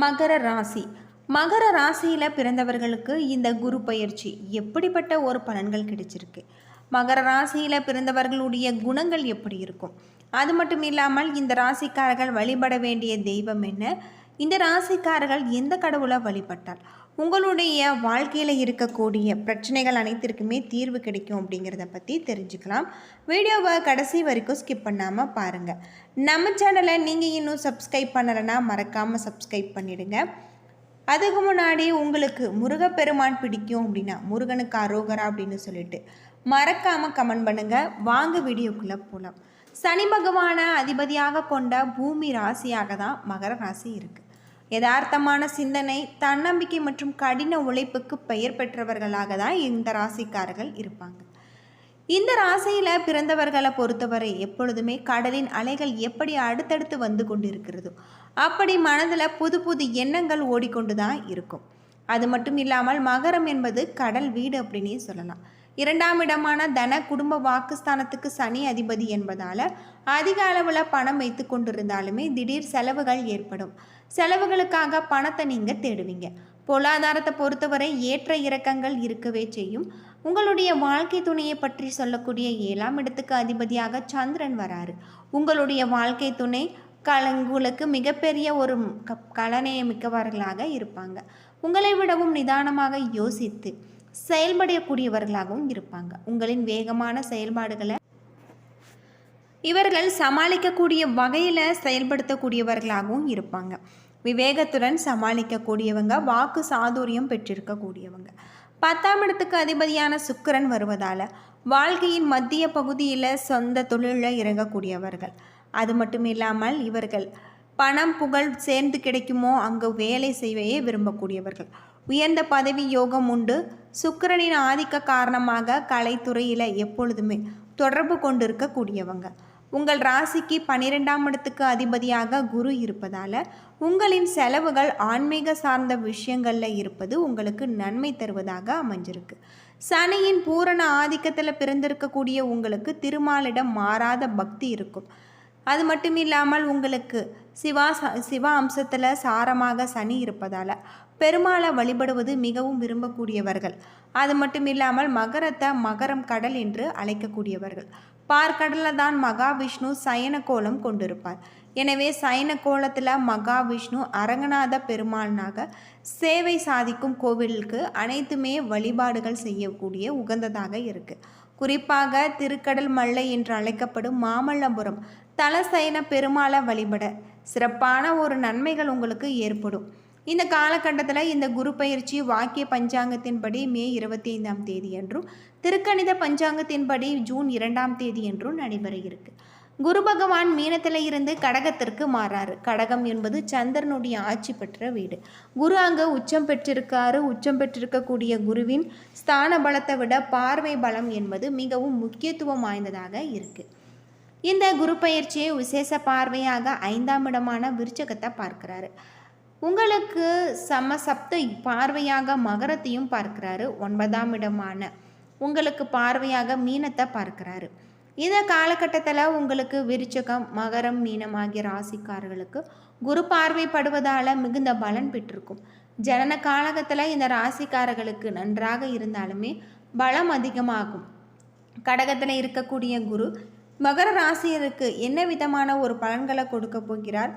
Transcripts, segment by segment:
மகர ராசி. மகர ராசியில் பிறந்தவர்களுக்கு இந்த குரு பயிற்சி எப்படிப்பட்ட ஒரு பலன்கள் கிடைச்சிருக்கு? மகர ராசியில் பிறந்தவர்களுடைய குணங்கள் எப்படி இருக்கும்? அது மட்டும் இல்லாமல் இந்த ராசிக்காரர்கள் வழிபட வேண்டிய தெய்வம் என்ன? இந்த ராசிக்காரர்கள் எந்த கடவுளை வழிபட்டால் உங்களுடைய வாழ்க்கையில் இருக்கக்கூடிய பிரச்சனைகள் அனைத்திற்குமே தீர்வு கிடைக்கும் அப்படிங்கிறத பற்றி தெரிஞ்சுக்கலாம். வீடியோவை கடைசி வரைக்கும் ஸ்கிப் பண்ணாமல் பாருங்கள். நம்ம சேனலை நீங்கள் இன்னும் சப்ஸ்கிரைப் பண்ணலைன்னா மறக்காமல் சப்ஸ்கிரைப் பண்ணிவிடுங்க. அதுக்கு முன்னாடி உங்களுக்கு முருகப்பெருமான் பிடிக்கும் அப்படின்னா முருகனுக்கு அரோகரா அப்படின்னு சொல்லிட்டு மறக்காமல் கமெண்ட் பண்ணுங்கள். வாங்க வீடியோக்குள்ளே போகலாம். சனி பகவானை அதிபதியாக கொண்ட பூமி ராசியாக தான் மகர ராசி இருக்குது. யதார்த்தமான சிந்தனை, தன்னம்பிக்கை மற்றும் கடின உழைப்புக்கு பெயர் பெற்றவர்களாக தான் இந்த ராசிக்காரர்கள் இருப்பாங்க. இந்த ராசியில் பிறந்தவர்களை பொறுத்தவரை எப்பொழுதுமே கடலின் அலைகள் எப்படி அடுத்தடுத்து வந்து கொண்டு இருக்கிறதோ அப்படி மனதில் புது புது எண்ணங்கள் ஓடிக்கொண்டு தான் இருக்கும். அது மட்டும் இல்லாமல் மகரம் என்பது கடல் வீடு அப்படின்னே சொல்லலாம். இரண்டாம் இடமான தன குடும்ப வாக்குஸ்தானத்துக்கு சனி அதிபதி என்பதால் அதிக அளவில் பணம் வைத்து கொண்டிருந்தாலுமே திடீர் செலவுகள் ஏற்படும். செலவுகளுக்காக பணத்தை நீங்கள் தேடுவீங்க. பொருளாதாரத்தை பொறுத்தவரை ஏற்ற இறக்கங்கள் இருக்கவே செய்யும். உங்களுடைய வாழ்க்கை துணையை பற்றி சொல்லக்கூடிய 7ஆம் இடத்துக்கு அதிபதியாக சந்திரன் வராரு. உங்களுடைய வாழ்க்கை துணை உங்களுக்கு மிகப்பெரிய ஒரு கலநேயமிக்கவர்களாக இருப்பாங்க. உங்களை விடவும் நிதானமாக யோசித்து செயல்படக்கூடியவர்களாகவும் இருப்பாங்க. உங்களின் வேகமான செயல்பாடுகளை இவர்கள் சமாளிக்கக்கூடிய வகையில் செயல்படுத்தக்கூடியவர்களாகவும் இருப்பாங்க. விவேகத்துடன் சமாளிக்கக்கூடியவங்க, வாக்கு சாதுரியம் பெற்றிருக்கக்கூடியவங்க. 10ஆம் இடத்துக்கு அதிபதியான சுக்கிரன் வருவதால் வாழ்க்கையின் மத்திய பகுதியில் சொந்த தொழிலில் இறங்கக்கூடியவர்கள். அது மட்டும் இல்லாமல் இவர்கள் பணம் புகழ் சேர்ந்து கிடைக்குமோ அங்கு வேலை செய்வையே விரும்பக்கூடியவர்கள். உயர்ந்த பதவி யோகம் உண்டு. சுக்கிரனின் ஆதிக்க காரணமாக கலைத்துறையில் எப்பொழுதுமே தொடர்பு கொண்டிருக்கக்கூடியவங்க. உங்கள் ராசிக்கு 12ஆம் இடத்துக்கு அதிபதியாக குரு இருப்பதால் உங்களின் செலவுகள் ஆன்மீக சார்ந்த விஷயங்களில் இருப்பது உங்களுக்கு நன்மை தருவதாக அமைஞ்சிருக்கு. சனியின் பூரண ஆதிக்கத்தில் பிறந்திருக்கக்கூடிய உங்களுக்கு திருமாலிடம் மாறாத பக்தி இருக்கும். அது மட்டும் இல்லாமல் உங்களுக்கு சிவ அம்சத்தில் சாரமாக சனி இருப்பதால் பெருமாளை வழிபடுவது மிகவும் விரும்பக்கூடியவர்கள். அது மட்டும் இல்லாமல் மகரத்தை மகரம் கடல் என்று அழைக்கக்கூடியவர்கள். பார்க்கடலில் தான் மகாவிஷ்ணு சயன கோலம் கொண்டிருப்பார். எனவே சயன கோலத்தில் மகாவிஷ்ணு அரங்கநாத பெருமாள்னாக சேவை சாதிக்கும் கோவிலுக்கு அனைத்துமே வழிபாடுகள் செய்யக்கூடிய உகந்ததாக இருக்குது. குறிப்பாக திருக்கடல் மல்லை என்று அழைக்கப்படும் மாமல்லபுரம் தலசயன பெருமாளை வழிபட சிறப்பான ஒரு நன்மைகள் உங்களுக்கு ஏற்படும். இந்த காலகட்டத்தில் இந்த குரு பயிற்சி வாக்கிய பஞ்சாங்கத்தின்படி மே 25ஆம் தேதி என்றும் திருக்கணித பஞ்சாங்கத்தின்படி ஜூன் 2ஆம் தேதி என்றும் நடைபெற இருக்கு. குரு பகவான் மீனத்தில் இருந்து கடகத்திற்கு மாறாரு. கடகம் என்பது சந்திரனுடைய ஆட்சி பெற்ற வீடு. குரு அங்கு உச்சம் பெற்றிருக்காரு. உச்சம் பெற்றிருக்கக்கூடிய குருவின் ஸ்தான பலத்தை விட பார்வை பலம் என்பது மிகவும் முக்கியத்துவம் வாய்ந்ததாக இருக்கு. இந்த குரு பயிற்சியை விசேஷ பார்வையாக 5ஆம் இடமான விருச்சகத்தை பார்க்கிறாரு. உங்களுக்கு சப்த பார்வையாக மகரத்தையும் பார்க்கிறாரு. 9ஆம் இடமான உங்களுக்கு பார்வையாக மீனத்தை பார்க்கிறாரு. இந்த காலகட்டத்தில் உங்களுக்கு விருச்சகம், மகரம், மீனம் ஆகிய ராசிக்காரர்களுக்கு குரு பார்வைப்படுவதால் மிகுந்த பலன் பெற்றிருக்கும். ஜனன காலகட்டத்தில் இந்த ராசிக்காரர்களுக்கு நன்றாக இருந்தாலுமே பலம் அதிகமாகும். கடகத்தில் இருக்கக்கூடிய குரு மகர ராசியருக்கு என்ன விதமான ஒரு பலன்களை கொடுக்க போகிறார்?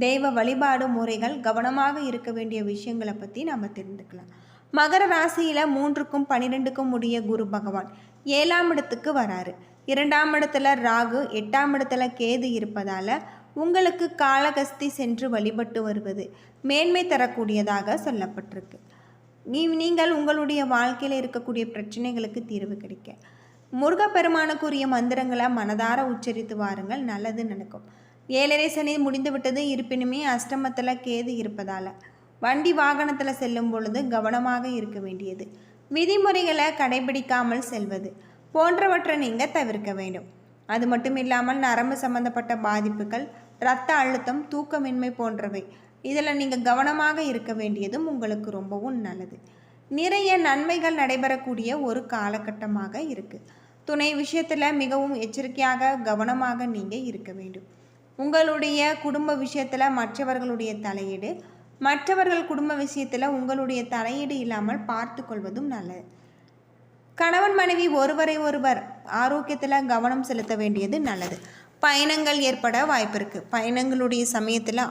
தெய்வ வழிபாடு முறைகள், கவனமாக இருக்க வேண்டிய விஷயங்களை பற்றி நம்ம தெரிந்துக்கலாம். மகர ராசியில் 3க்கும் 12க்கும் உடைய குரு பகவான் 7ஆம் இடத்துக்கு வராரு. 2ஆம் இடத்துல ராகு, 8ஆம் இடத்துல கேது இருப்பதால் உங்களுக்கு காளகஸ்தி சென்று வழிபட்டு வருவது மேன்மை தரக்கூடியதாக சொல்லப்பட்டிருக்கு. நீங்கள் உங்களுடைய வாழ்க்கையில் இருக்கக்கூடிய பிரச்சனைகளுக்கு தீர்வு கிடைக்க முருகப்பெருமானுக்குரிய மந்திரங்களை மனதார உச்சரித்து வாருங்கள். நல்லது நடக்கும். 7.5 சனி முடிந்து விட்டது. இருப்பினுமே அஷ்டமத்தில் கேது இருப்பதால் வண்டி வாகனத்தில் செல்லும் பொழுது கவனமாக இருக்க வேண்டியது, விதிமுறைகளை கடைபிடிக்காமல் செல்வது போன்றவற்றை நீங்கள் தவிர்க்க வேண்டும். அது மட்டும் இல்லாமல் நரம்பு சம்பந்தப்பட்ட பாதிப்புகள், இரத்த அழுத்தம், தூக்கமின்மை போன்றவை இதில் நீங்கள் கவனமாக இருக்க வேண்டியதும் உங்களுக்கு ரொம்பவும் நல்லது. நிறைய நன்மைகள் நடைபெறக்கூடிய ஒரு காலகட்டமாக இருக்குது. துணை விஷயத்தில் மிகவும் எச்சரிக்கையாக கவனமாக நீங்கள் இருக்க வேண்டும். உங்களுடைய குடும்ப விஷயத்தில் மற்றவர்களுடைய தலையீடு மற்றவர்கள் குடும்ப விஷயத்தில் உங்களுடைய தலையீடு இல்லாமல் பார்த்து கொள்வதும் நல்லது. கணவன் மனைவி ஒருவரை ஒருவர் ஆரோக்கியத்தில் கவனம் செலுத்த வேண்டியது நல்லது. பயணங்கள் ஏற்பட வாய்ப்பு இருக்குது. பயணங்களுடைய சமயத்தில்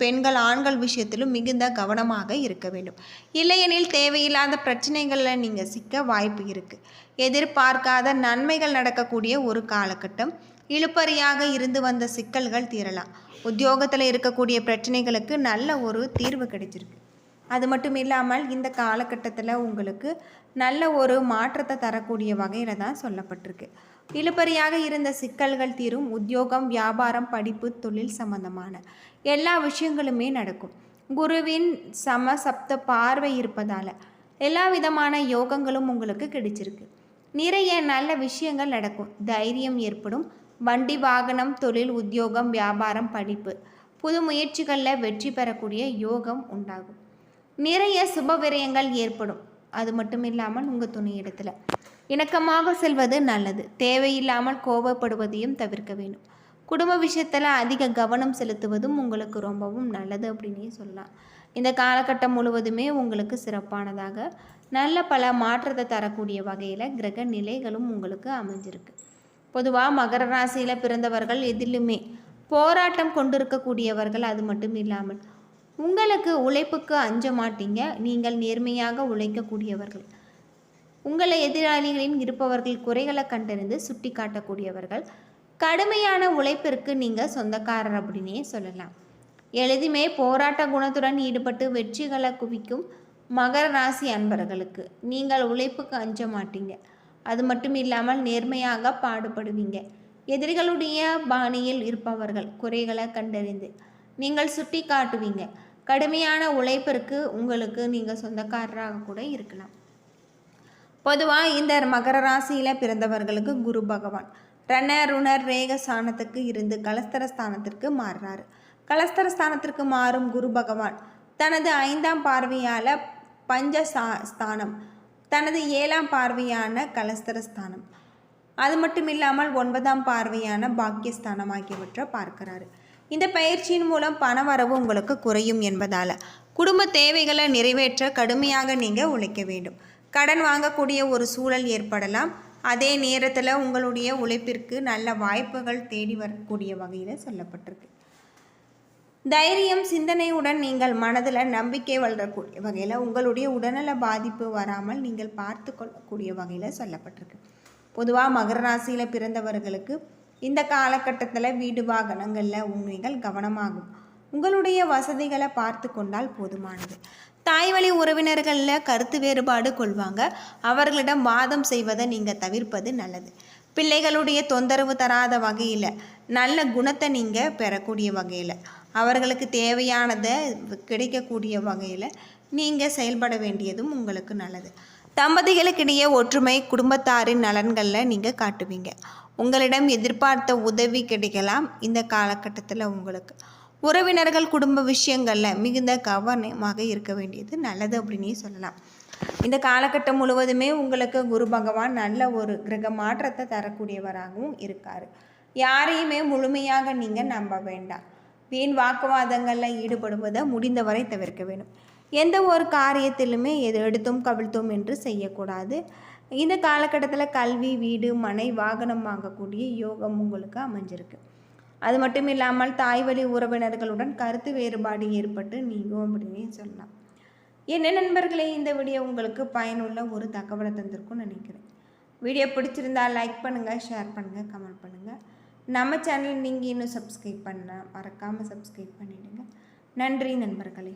பெண்கள் ஆண்கள் விஷயத்திலும் மிகுந்த கவனமாக இருக்க வேண்டும். இல்லையெனில் தேவையில்லாத பிரச்சனைகளில் நீங்கள் சிக்க வாய்ப்பு இருக்குது. எதிர்பார்க்காத நன்மைகள் நடக்கக்கூடிய ஒரு காலகட்டம். இழுபறியாக இருந்து வந்த சிக்கல்கள் தீரலாம். உத்தியோகத்தில் இருக்கக்கூடிய பிரச்சனைகளுக்கு நல்ல ஒரு தீர்வு கிடைச்சிருக்கு. அது மட்டும் இல்லாமல் இந்த காலகட்டத்தில் உங்களுக்கு நல்ல ஒரு மாற்றத்தை தரக்கூடிய வகையில் தான் சொல்லப்பட்டிருக்கு. இழுபறியாக இருந்த சிக்கல்கள் தீரும். உத்தியோகம், வியாபாரம், படிப்பு, தொழில் சம்பந்தமான எல்லா விஷயங்களுமே நடக்கும். குருவின் சப்த பார்வை இருப்பதால் எல்லா விதமான யோகங்களும் உங்களுக்கு கிடைச்சிருக்கு. நிறைய நல்ல விஷயங்கள் நடக்கும். தைரியம் ஏற்படும். வண்டி, வாகனம், தொழில், உத்தியோகம், வியாபாரம், படிப்பு, புது முயற்சிகளில் வெற்றி பெறக்கூடிய யோகம் உண்டாகும். நிறைய சுப விரயங்கள் ஏற்படும். அது மட்டும் இல்லாமல் உங்கள் துணையிடத்தில் இணக்கமாக செல்வது நல்லது. தேவையில்லாமல் கோபப்படுவதையும் தவிர்க்க வேண்டும். குடும்ப விஷயத்தில் அதிக கவனம் செலுத்துவதும் உங்களுக்கு ரொம்பவும் நல்லது அப்படின்னே சொல்லலாம். இந்த காலகட்டம் முழுவதுமே உங்களுக்கு சிறப்பானதாக நல்ல பல மாற்றத்தை தரக்கூடிய வகையில் கிரக நிலைகளும் உங்களுக்கு அமைஞ்சிருக்கு. பொதுவாக மகர ராசியில் பிறந்தவர்கள் எதிலுமே போராட்டம் கொண்டிருக்கக்கூடியவர்கள். அது மட்டும் இல்லாமல் உங்களுக்கு உழைப்புக்கு அஞ்ச மாட்டீங்க. நீங்கள் நேர்மையாக உழைக்கக்கூடியவர்கள். உங்களை எதிராளிகளின் இருப்பவர்கள் குறைகளை கண்டறிந்து சுட்டி காட்டக்கூடியவர்கள். கடுமையான உழைப்பிற்கு நீங்கள் சொந்தக்காரர் அப்படின்னே சொல்லலாம். எளிதுமே போராட்ட குணத்துடன் ஈடுபட்டு வெற்றிகளை குவிக்கும் மகர ராசி அன்பர்களுக்கு நீங்கள் உழைப்புக்கு அஞ்ச மாட்டீங்க. அது மட்டும் இல்லாமல் நேர்மையாக பாடுபடுவீங்க. எதிரிகளுடைய பாணியில் இருப்பவர்கள் குறைகளை கண்டறிந்து நீங்கள் சுட்டி காட்டுவீங்க. கடுமையான உழைப்பிற்கு உங்களுக்கு நீங்கள் சொந்தக்காரராக கூட இருக்கலாம். பொதுவாக இந்த மகர ராசியில் பிறந்தவர்களுக்கு குரு பகவான் ருணர் ரேக ஸ்தானத்துக்கு இருந்து கலஸ்தரஸ்தானத்திற்கு மாறுறாரு. கலஸ்தரஸ்தானத்திற்கு மாறும் குரு பகவான் தனது 5ஆம் பார்வையால் பஞ்சஸ்தானம், தனது 7ஆம் பார்வையான கலஸ்தரஸ்தானம், அது மட்டும் இல்லாமல் 9ஆம் பார்வையான பாக்கியஸ்தானம் ஆகியவற்றை பார்க்கிறாரு. இந்த பயிற்சியின் மூலம் பணவரவு உங்களுக்கு குறையும் என்பதால் குடும்ப தேவைகளை நிறைவேற்ற கடுமையாக நீங்கள் உழைக்க வேண்டும். கடன் வாங்கக்கூடிய ஒரு சூழல் ஏற்படலாம். அதே நேரத்தில் உங்களுடைய உழைப்பிற்கு நல்ல வாய்ப்புகள் தேடி வரக்கூடிய வகையில் சொல்லப்பட்டிருக்கு. தைரியம், சிந்தனையுடன் நீங்கள் மனதில் நம்பிக்கை வளரக்கூடிய வகையில் உங்களுடைய உடல்நல பாதிப்பு வராமல் நீங்கள் பார்த்து கொள்ளக்கூடிய வகையில் சொல்லப்பட்டிருக்கு. பொதுவாக மகர ராசியில் பிறந்தவர்களுக்கு இந்த காலகட்டத்தில் வீடு வாகனங்களில் நீங்கள் கவனமாகும். உங்களுடைய வசதிகளை பார்த்து கொண்டால் போதுமானது. தாய்வழி உறவினர்களில் கருத்து வேறுபாடு கொள்வாங்க. அவர்களிடம் வாதம் செய்வதை நீங்கள் தவிர்ப்பது நல்லது. பிள்ளைகளுடைய தொந்தரவு தராத வகையில் நல்ல குணத்தை நீங்கள் பெறக்கூடிய வகையில் அவர்களுக்கு தேவையானதை கிடைக்கக்கூடிய வகையில் நீங்கள் செயல்பட வேண்டியதும் உங்களுக்கு நல்லது. தம்பதிகளுக்கிடையே ஒற்றுமை, குடும்பத்தாரின் நலன்களில் நீங்கள் காட்டுவீங்க. உங்களிடம் எதிர்பார்த்த உதவி கிடைக்கலாம். இந்த காலகட்டத்தில் உங்களுக்கு உறவினர்கள் குடும்ப விஷயங்களில் மிகுந்த கவனமாக இருக்க வேண்டியது நல்லது அப்படின்னே சொல்லலாம். இந்த காலகட்டம் முழுவதுமே உங்களுக்கு குரு பகவான் நல்ல ஒரு கிரக மாற்றத்தை தரக்கூடியவராகவும் இருக்கார். யாரையுமே முழுமையாக நீங்கள் நம்ப வேண்டாம். வீண் வாக்குவாதங்களில் ஈடுபடுவதை முடிந்தவரை தவிர்க்க வேண்டும். எந்த ஒரு காரியத்திலுமே எது எடுத்தோம் கவிழ்த்தோம் என்று செய்யக்கூடாது. இந்த காலகட்டத்தில் கல்வி, வீடு, மனை, வாகனம் வாங்கக்கூடிய யோகம் உங்களுக்கு அமைஞ்சிருக்கு. அது மட்டும் இல்லாமல் தாய்வழி உறவினர்களுடன் கருத்து வேறுபாடு ஏற்பட்டு நீங்கும் அப்படின்னே சொல்லலாம். என்ன நண்பர்களே, இந்த வீடியோ உங்களுக்கு பயனுள்ள ஒரு தகவலை தந்திருக்கும்னு நினைக்கிறேன். வீடியோ பிடிச்சிருந்தால் லைக் பண்ணுங்கள், ஷேர் பண்ணுங்கள், கமெண்ட் பண்ணுங்கள். நம்ம சேனல் நீங்கள் இன்னும் சப்ஸ்கிரைப் பண்ண மறக்காமல் சப்ஸ்கிரைப் பண்ணிவிடுங்க. நன்றி நண்பர்களே.